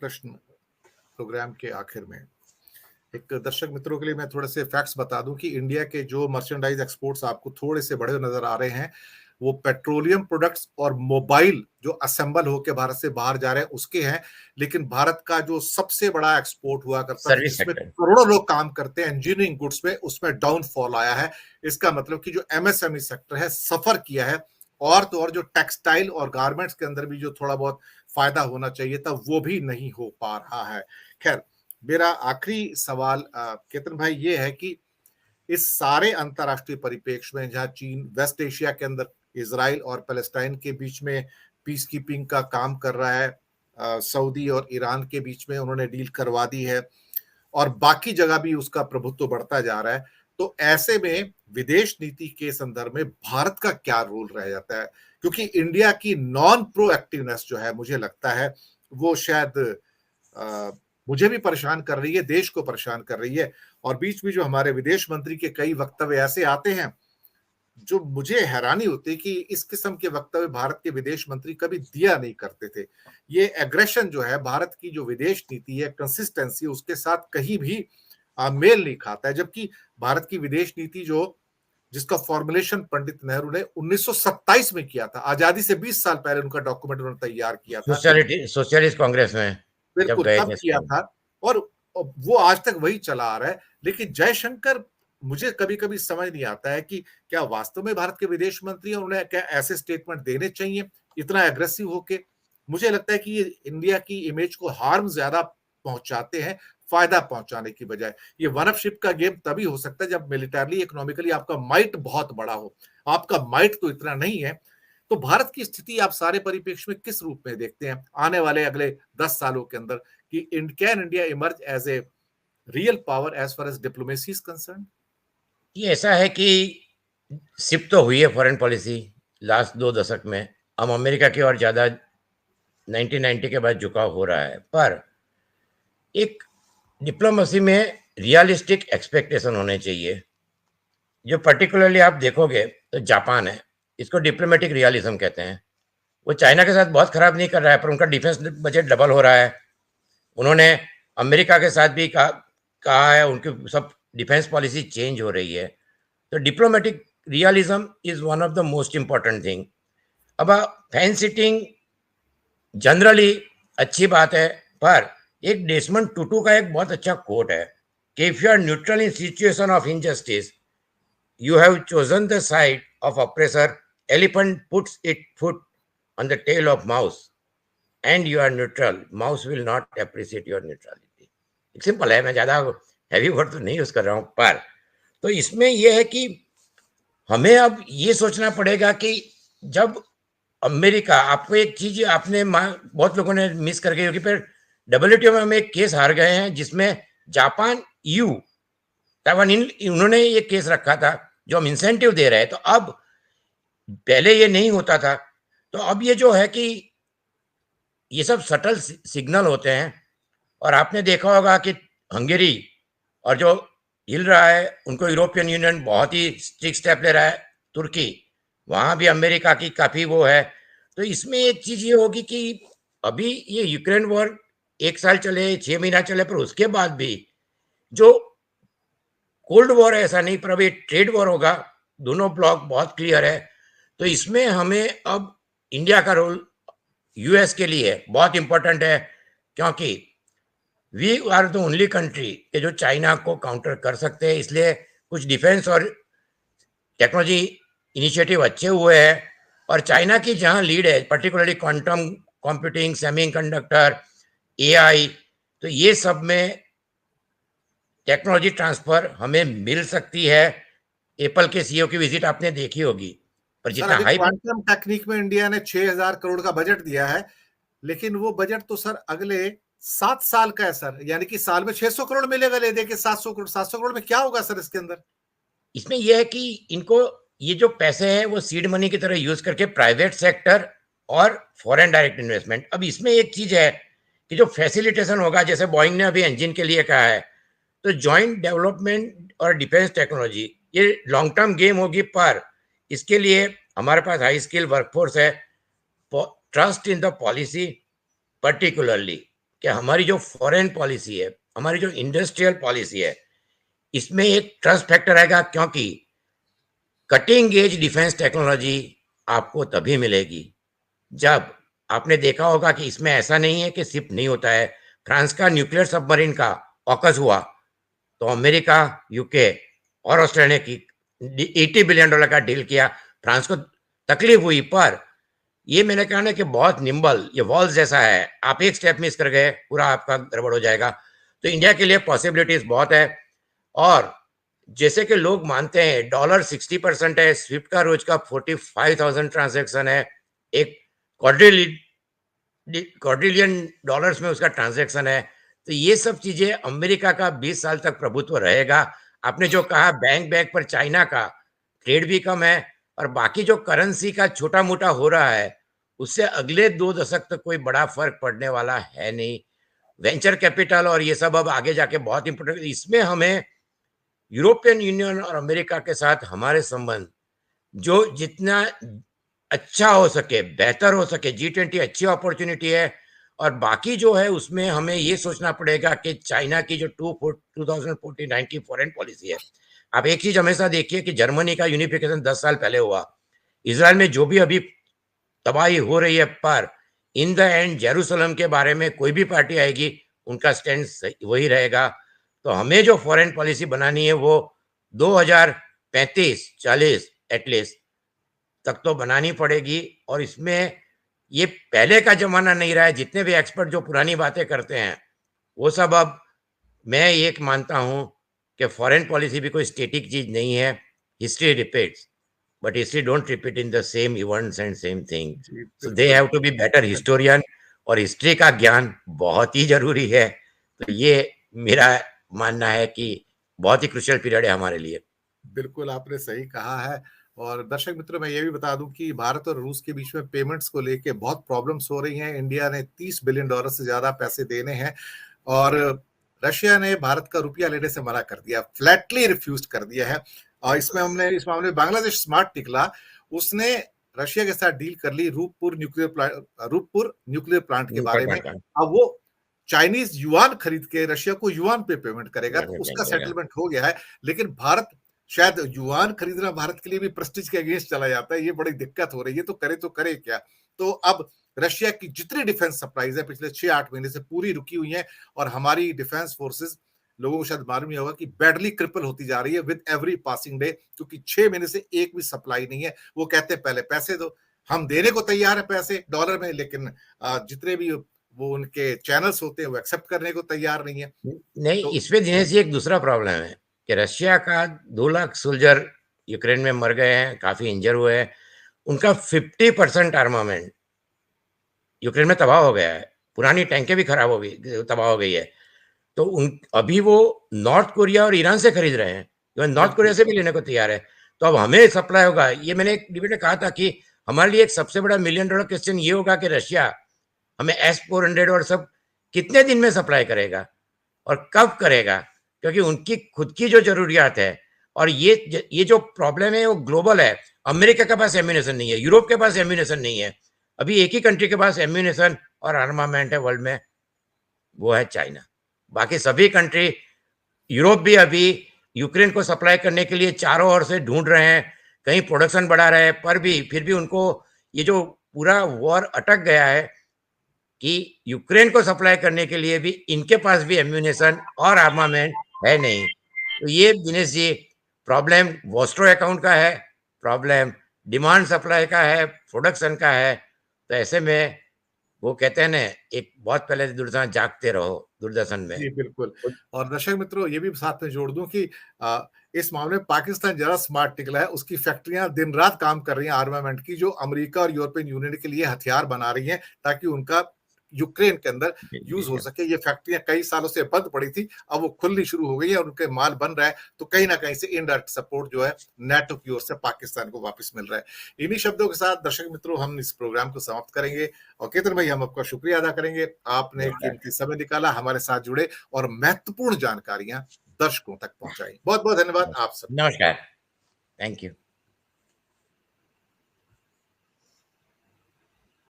प्रश्न प्रोग्राम के आखिर में एक दर्शक मित्रों के लिए मैं थोड़े से फैक्ट्स बता दूं कि इंडिया के जो मर्चेंडाइज एक्सपोर्ट्स आपको थोड़े से बड़े नजर आ रहे हैं, वो पेट्रोलियम प्रोडक्ट्स और मोबाइल जो असेंबल होकर भारत से बाहर जा रहे हैं उसके हैं। लेकिन भारत का जो सबसे बड़ा एक्सपोर्ट हुआ करता था, सर्विस जिसमें सेक्टर। करोड़ों लोग काम करते हैं इंजीनियरिंग गुड्स में, उसमें डाउनफॉल आया है। इसका मतलब कि जो एमएसएमई सेक्टर है सफर किया है। और तो और जो टेक्सटाइल और गारमेंट्स के अंदर भी जो थोड़ा बहुत फायदा होना चाहिए था वो भी नहीं हो पा रहा है। खैर, मेरा आखिरी सवाल केतन भाई ये है कि इस सारे अंतरराष्ट्रीय परिप्रेक्ष्य में जहां चीन वेस्ट एशिया के अंदर इजराइल और पैलेस्टाइन के बीच में पीस कीपिंग का काम कर रहा है, सऊदी और ईरान के बीच में उन्होंने डील करवा दी है और बाकी जगह भी उसका प्रभुत्व बढ़ता जा रहा है, तो ऐसे में विदेश नीति के संदर्भ में भारत का क्या रोल रह जाता है? क्योंकि इंडिया की नॉन प्रोएक्टिवनेस जो है मुझे लगता है वो शायद मुझे भी परेशान कर रही है, देश को परेशान कर रही है। और बीच में जो हमारे विदेश मंत्री के कई वक्तव्य ऐसे आते हैं जो मुझे हैरानी होती है कि इस किस्म के वक्तव्य भारत के विदेश मंत्री कभी दिया नहीं करते थे। ये एग्रेशन जो है भारत की जो विदेश नीति है, कंसिस्टेंसी, उसके साथ कहीं भी मेल नहीं खाता है। जबकि भारत की विदेश नीति जो जिसका फॉर्मुलेशन पंडित नेहरू ने 1927 में किया था, आजादी से 20 साल पहले उनका डॉक्यूमेंट उन्होंने तैयार किया था, सोशलिस्ट कांग्रेस में जब बिल्कुल गए तब थे किया स्पेन। था। और वो आज तक वही चला आ रहा है। लेकिन जयशंकर, मुझे कभी कभी समझ नहीं आता है कि क्या वास्तव में भारत के विदेश मंत्री उन्हें क्या ऐसे स्टेटमेंट देने चाहिए इतना एग्रेसिव होके? मुझे लगता है कि ये इंडिया की इमेज को हार्म ज्यादा पहुंचाते हैं, फायदा पहुंचाने की बजाय। ये वन अप शिप का गेम तभी हो सकता है जब मिलिटरली इकोनॉमिकली आपका माइट बहुत बड़ा हो। आपका माइट तो इतना नहीं है। तो भारत की स्थिति आप सारे परिप्रेक्ष्य में किस रूप में देखते हैं आने वाले अगले 10 सालों के अंदर कि can India emerge as a real power as far as diplomacy is concern? ये ऐसा है कि शिफ्ट तो हुई है फॉरेन पॉलिसी लास्ट 2 दशक में। अब अमेरिका की ओर ज़्यादा 1990 के बाद झुकाव हो रहा है, पर एक डिप्लोमेसी में रियलिस्टिक एक्सपेक्टेशन होने चाहिए। जो पर्टिकुलरली आप देखोगे तो जापान है, इसको डिप्लोमेटिक रियलिज्म कहते हैं। वो चाइना के साथ बहुत खराब नहीं कर रहा है, पर उनका डिफेंस बजट डबल हो रहा है। उन्होंने अमेरिका के साथ भी कहा है, उनकी सब डिफेंस पॉलिसी चेंज हो रही है। तो diplomatic realism is one of the most important thing. अब फैन सिटिंग जनरली अच्छी बात है, पर एक डेसमंड टूटू का एक बहुत अच्छा कोट है कि if you are neutral in situation of injustice, you have chosen the side of oppressor. Elephant puts its foot on the tail of mouse and you are neutral. Mouse will not appreciate your neutrality. Simple है, मैं ज़्यादा heavy word तो नहीं use कर रहा हूँ, पर तो इसमें यह है कि हमें अब ये सोचना पड़ेगा कि जब अमेरिका, आपको एक चीज आपने बहुत लोगों ने मिस कर गई, क्योंकि फिर WTO में हम एक केस हार गए हैं जिसमें जापान, EU, ताइवान, उन्होंने ये केस रखा था जो हम इंसेंटिव दे रहे हैं। तो अब पहले ये नहीं होता था, तो अब ये जो है कि ये सब सटल सिग्नल होते हैं। और आपने देखा होगा कि हंगेरी और जो हिल रहा है उनको यूरोपियन यूनियन बहुत ही स्ट्रिक्ट स्टेप ले रहा है। तुर्की, वहां भी अमेरिका की काफी वो है। तो इसमें एक चीज ये होगी कि अभी ये यूक्रेन वॉर 1 साल चले, 6 महीना चले, पर उसके बाद भी जो कोल्ड वॉर है ऐसा नहीं, पर अभी ट्रेड वॉर होगा। दोनों ब्लॉक बहुत क्लियर है। तो इसमें हमें अब इंडिया का रोल यूएस के लिए बहुत इंपॉर्टेंट है, क्योंकि we are the only country के जो चाइना को काउंटर कर सकते हैं। इसलिए कुछ डिफेंस और टेक्नोलॉजी इनिशिएटिव अच्छे हुए हैं। और चाइना की जहां लीड है, particularly quantum computing, semiconductor, AI, तो ये सब में टेक्नोलॉजी ट्रांसफर हमें मिल सकती है। एप्पल के सीईओ की विजिट आपने देखी होगी, पर जितना हाई क्वांटम टेक्निक में इंडिया ने 6,000 करोड़ का बजट दिया है, लेकिन वो बजट तो सर अगले 7 साल का है सर। यानी कि साल में 600 करोड़ मिलेगा, ले दे के 700 करोड़। 700 करोड़ में क्या होगा सर इसके अंदर? इसमें यह है कि इनको ये जो पैसे हैं वो सीड मनी की तरह यूज करके प्राइवेट सेक्टर और फॉरेन डायरेक्ट इन्वेस्टमेंट। अब इसमें एक चीज है कि जो फैसिलिटेशन होगा, जैसे बोइंग ने अभी इंजन के लिए कहा है, तो जॉइंट डेवलपमेंट और डिफेंस टेक्नोलॉजी ये लॉन्ग टर्म गेम होगी। पर इसके लिए हमारे पास हाई स्किल वर्कफोर्स है। Trust in the policy, particularly कि हमारी जो फॉरेन पॉलिसी है, हमारी जो इंडस्ट्रियल पॉलिसी है, इसमें एक ट्रस्ट फैक्टर आएगा, क्योंकि कटिंग एज डिफेंस टेक्नोलॉजी आपको तभी मिलेगी जब आपने देखा होगा कि इसमें ऐसा नहीं है कि सिर्फ नहीं होता है। फ्रांस का न्यूक्लियर सबमरीन का ऑकस हुआ तो अमेरिका, यूके और ऑस्ट्रेलिया की $80 बिलियन का डील किया। फ्रांस को तकलीफ हुई, पर ये मैंने कहा ना कि बहुत निम्बल, ये वॉल्स जैसा है, आप एक स्टेप मिस कर गए पूरा आपका गड़बड़ हो जाएगा। तो इंडिया के लिए पॉसिबिलिटीज बहुत है। और जैसे कि लोग मानते हैं डॉलर 60% है, स्विफ्ट का रोज का 45,000 ट्रांजेक्शन है, एक क्वाड्रिलियन डॉलर्स में उसका ट्रांजैक्शन है। तो ये सब चीजें, अमेरिका का 20 साल तक प्रभुत्व रहेगा। आपने जो कहा बैंक बैग पर चाइना का ट्रेड भी कम है, और बाकी जो करेंसी का छोटा मोटा हो रहा है उससे अगले 2 दशक तक कोई बड़ा फर्क पड़ने वाला है नहीं। वेंचर कैपिटल और ये सब अब आगे जाके बहुत इंपॉर्टेंट, इसमें हमें यूरोपियन यूनियन और अमेरिका के साथ हमारे संबंध जो जितना अच्छा हो सके, बेहतर हो सके, G20 अच्छी अपॉर्चुनिटी है। और बाकी जो है उसमें हमें ये सोचना पड़ेगा कि चाइना की जो 2049 की फॉरेन पॉलिसी है, आप एक चीज हमेशा देखिए कि जर्मनी का यूनिफिकेशन 10 साल पहले हुआ, इसराइल में जो भी अभी तबाही हो रही है, पर इन द एंड जेरूसलम के बारे में कोई भी पार्टी आएगी उनका स्टैंड वही रहेगा। तो हमें जो फॉरेन पॉलिसी बनानी है वो 2035-40 एटलीस्ट तक तो बनानी पड़ेगी। और इसमें ये पहले का जमाना नहीं रहा है। जितने भी एक्सपर्ट जो पुरानी बातें करते हैं वो सब, अब मैं एक मानता हूं कि फॉरेन पॉलिसी भी कोई स्टेटिक चीज नहीं है। History repeats, but history don't repeat in the same events and same thing. जी सो दे बिल्कुल। Have to be better historian, और हिस्ट्री का ज्ञान बहुत ही जरूरी है। तो ये मेरा मानना है कि बहुत ही क्रुशियल पीरियड है हमारे लिए। बिल्कुल आपने सही कहा है। और दर्शक मित्रों, मैं ये भी बता दूं कि भारत और रूस के बीच में पेमेंट्स को लेके बहुत प्रॉब्लम्स हो रही हैं। इंडिया ने $30 बिलियन से ज्यादा पैसे देने हैं, और रशिया ने भारत का रुपया लेने से मना कर दिया, फ्लैटली रिफ्यूज कर दिया है। और इस मामले में बांग्लादेश स्मार्ट निकला। उसने रशिया के साथ डील कर ली रूपपुर न्यूक्लियर प्लांट के बारे में। अब वो चाइनीज युआन खरीद के रशिया को युआन पे पेमेंट करेगा, तो उसका सेटलमेंट हो गया है। लेकिन भारत, शायद युआन खरीदना भारत के लिए भी प्रेस्टीज के अगेंस्ट चला जाता है, ये बड़ी दिक्कत हो रही है। तो करे क्या। तो अब रशिया की जितनी डिफेंस सप्लाईज है पिछले 6-8 महीने से पूरी रुकी हुई है, और हमारी डिफेंस फोर्सेस, लोगों को शायद मालूम नहीं होगा कि बैडली क्रिपल होती जा रही है विद एवरी पासिंग डे, क्योंकि 6 महीने से एक भी सप्लाई नहीं है। वो कहते हैं पहले पैसे दो, हम देने को तैयार है पैसे डॉलर में, लेकिन जितने भी वो उनके चैनल्स होते हैं वो एक्सेप्ट करने को तैयार नहीं है। नहीं, तो इसमें दिनेश जी एक दूसरा प्रॉब्लम है कि रशिया का 2 लाख सोल्जर यूक्रेन में मर गए हैं, काफी इंजर हुए हैं। उनका 50% आर्मामेंट यूक्रेन में तबाह हो गया है, पुरानी टैंकें भी खराब हो गई, तबाह हो गई है। तो अभी वो नॉर्थ कोरिया और ईरान से खरीद रहे हैं, नॉर्थ कोरिया से भी लेने को तैयार है। तो अब हमें सप्लाई होगा। ये मैंने एक डिबेट में कहा था कि हमारे लिए एक सबसे बड़ा $1 मिलियन क्वेश्चन ये होगा कि रशिया हमें S-400 और सब कितने दिन में सप्लाई करेगा और कब करेगा, क्योंकि उनकी खुद की जो जरूरियात है। और ये जो प्रॉब्लम है वो ग्लोबल है। अमेरिका के पास एम्यूनेशन नहीं है, यूरोप के पास एम्यूनेशन नहीं है। अभी एक ही कंट्री के पास एम्यूनेशन और आर्मामेंट है वर्ल्ड में, वो है चाइना। बाकी सभी कंट्री, यूरोप भी अभी यूक्रेन को सप्लाई करने के लिए चारों ओर से ढूंढ रहे हैं, कहीं प्रोडक्शन बढ़ा रहे हैं, पर भी फिर भी उनको ये जो पूरा वॉर अटक गया है कि यूक्रेन को सप्लाई करने के लिए भी इनके पास भी एम्यूनेशन और आर्मामेंट है नहीं। तो ये Dinesh ji problem Vostro account का है, प्रॉब्लम डिमांड सप्लाई का है, प्रोडक्शन का है। तो ऐसे में वो कहते हैं ना, एक बहुत पहले दूरदर्शन जागते रहो दूरदर्शन में। जी बिल्कुल। और दर्शक मित्रों, ये भी साथ में जोड़ दूं कि इस मामले में पाकिस्तान ज्यादा स्मार्ट निकला है। उसकी फैक्ट्रियां दिन रात काम कर रही हैं आर्मामेंट की, जो अमेरिका और यूरोपियन यूनियन के लिए हथियार बना रही हैं, ताकि उनका यूक्रेन के अंदर यूज हो सके। ये फैक्ट्रियां कई सालों से बंद पड़ी थी, अब वो खुलनी शुरू हो गई है और उनके माल बन रहा है। तो कहीं ना कहीं से इनडायरेक्ट सपोर्ट जो है नेटो की ओर से पाकिस्तान को वापस मिल रहा है। इन्हीं शब्दों के साथ दर्शक मित्रों, हम इस प्रोग्राम को समाप्त करेंगे। और केतन भाई, हम आपका शुक्रिया अदा करेंगे, आपने कीमती समय निकाला, हमारे साथ जुड़े और महत्वपूर्ण जानकारियां दर्शकों तक पहुंचाई। बहुत बहुत धन्यवाद आप सब। नमस्कार, थैंक यू।